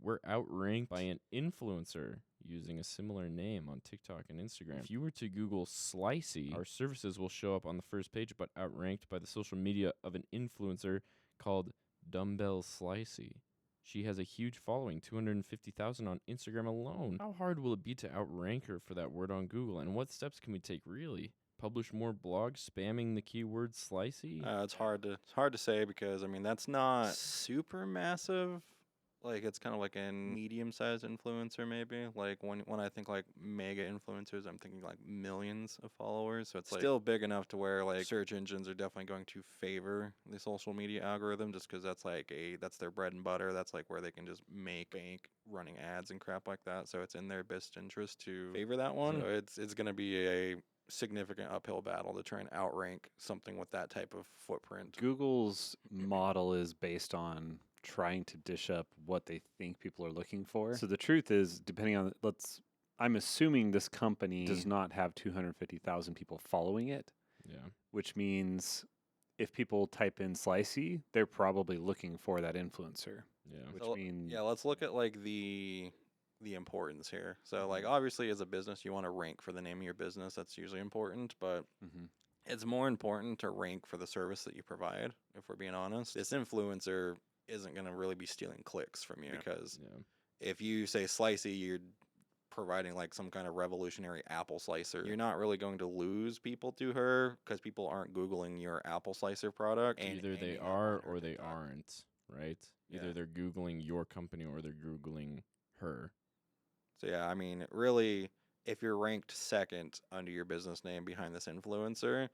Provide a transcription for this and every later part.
we're outranked by an influencer using a similar name on TikTok and Instagram. If you were to Google Slicey, our services will show up on the first page, but outranked by the social media of an influencer called Dumbbell Slicey. She has a huge following, 250,000 on Instagram alone. How hard will it be to outrank her for that word on Google? And what steps can we take, really? Publish more blogs spamming the keyword Slicey? It's hard to say because I mean that's not super massive. Like it's kind of like a medium-sized influencer maybe. Like when I think like mega influencers, I'm thinking like millions of followers. So it's like still big enough to where like search engines are definitely going to favor the social media algorithm just because that's their bread and butter. That's like where they can just make bank running ads and crap like that. So it's in their best interest to favor that one. So it's gonna be a significant uphill battle to try and outrank something with that type of footprint. Google's model is based on trying to dish up what they think people are looking for. So the truth is, depending on I'm assuming this company does not have 250,000 people following it. Yeah. Which means if people type in Slicey, they're probably looking for that influencer. Yeah. Which So, means yeah, let's look at like the importance here. So like obviously as a business you want to rank for the name of your business. That's usually important, but it's more important to rank for the service that you provide, if we're being honest. This influencer isn't going to really be stealing clicks from you because if you say Slicey, you're providing like some kind of revolutionary apple slicer. You're not really going to lose people to her because people aren't Googling your apple slicer product. And either they are or they aren't, right? Either they're Googling your company or they're Googling her. So yeah, I mean, really, if you're ranked second under your business name behind this influencer,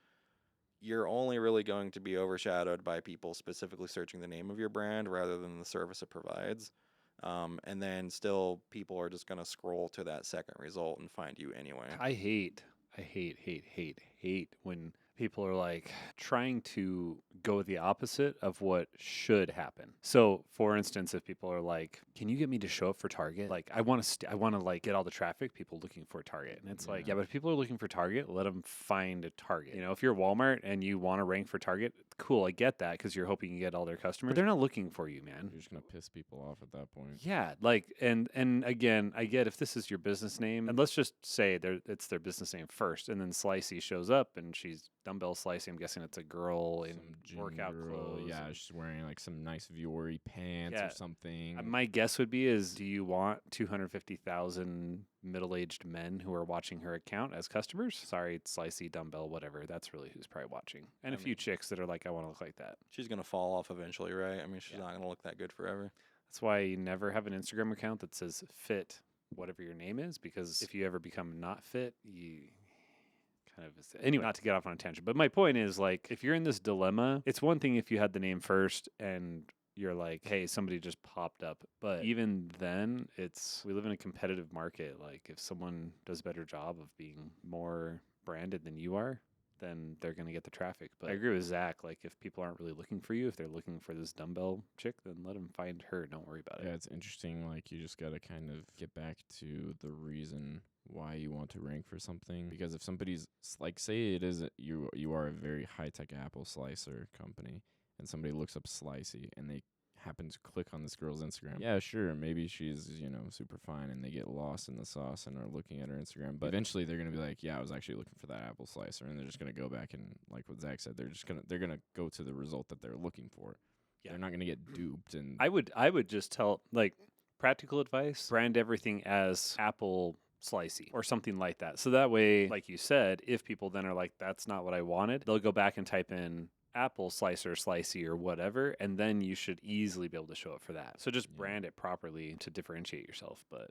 you're only really going to be overshadowed by people specifically searching the name of your brand rather than the service it provides. And then still people are just going to scroll to that second result and find you anyway. I hate when people are like trying to go with the opposite of what should happen. So, for instance, if people are like, "Can you get me to show up for Target?" Like, I want to like get all the traffic, people looking for Target, and it's like, yeah, but if people are looking for Target, let them find a Target. You know, if you're Walmart and you want to rank for Target, cool, I get that because you're hoping you get all their customers. But they're not looking for you, man. You're just gonna piss people off at that point. Yeah, like and again, I get if this is your business name, and let's just say it's their business name first, and then Slicey shows up and she's Dumbbell Slicey. I'm guessing it's a girl in workout clothes. Yeah, she's wearing like some nice Vuori pants or something. My guess would be is, do you want 250,000 middle-aged men who are watching her account as customers? Sorry, it's Slicey, Dumbbell, whatever. That's really who's probably watching. And a few chicks that are like, I want to look like that. She's going to fall off eventually, right? I mean, she's not going to look that good forever. That's why you never have an Instagram account that says fit whatever your name is, because if you ever become not fit, you kind of anyway, not to get off on a tangent, but my point is, like, if you're in this dilemma, it's one thing if you had the name first and you're like, hey, somebody just popped up. But even then, we live in a competitive market. Like, if someone does a better job of being more branded than you are, then they're going to get the traffic. But I agree with Zach. Like, if people aren't really looking for you, if they're looking for this dumbbell chick, then let them find her. Don't worry about it. Yeah, it's interesting. Like, you just got to kind of get back to the reason why you want to rank for something. Because if somebody's, like, say it is, you are a very high-tech apple slicer company, and somebody looks up Slicey, and they happen to click on this girl's Instagram. Yeah, sure, maybe she's, super fine, and they get lost in the sauce and are looking at her Instagram. But eventually they're going to be like, yeah, I was actually looking for that apple slicer, and they're just going to go back and, like what Zach said, they're going to go to the result that they're looking for. Yeah. They're not going to get duped. And I would just tell, like, practical advice, brand everything as apple Slicey or something like that. So that way, like you said, if people then are like, that's not what I wanted, they'll go back and type in apple slicer, Slicey, or whatever, and then you should easily be able to show up for that. So just brand it properly to differentiate yourself. But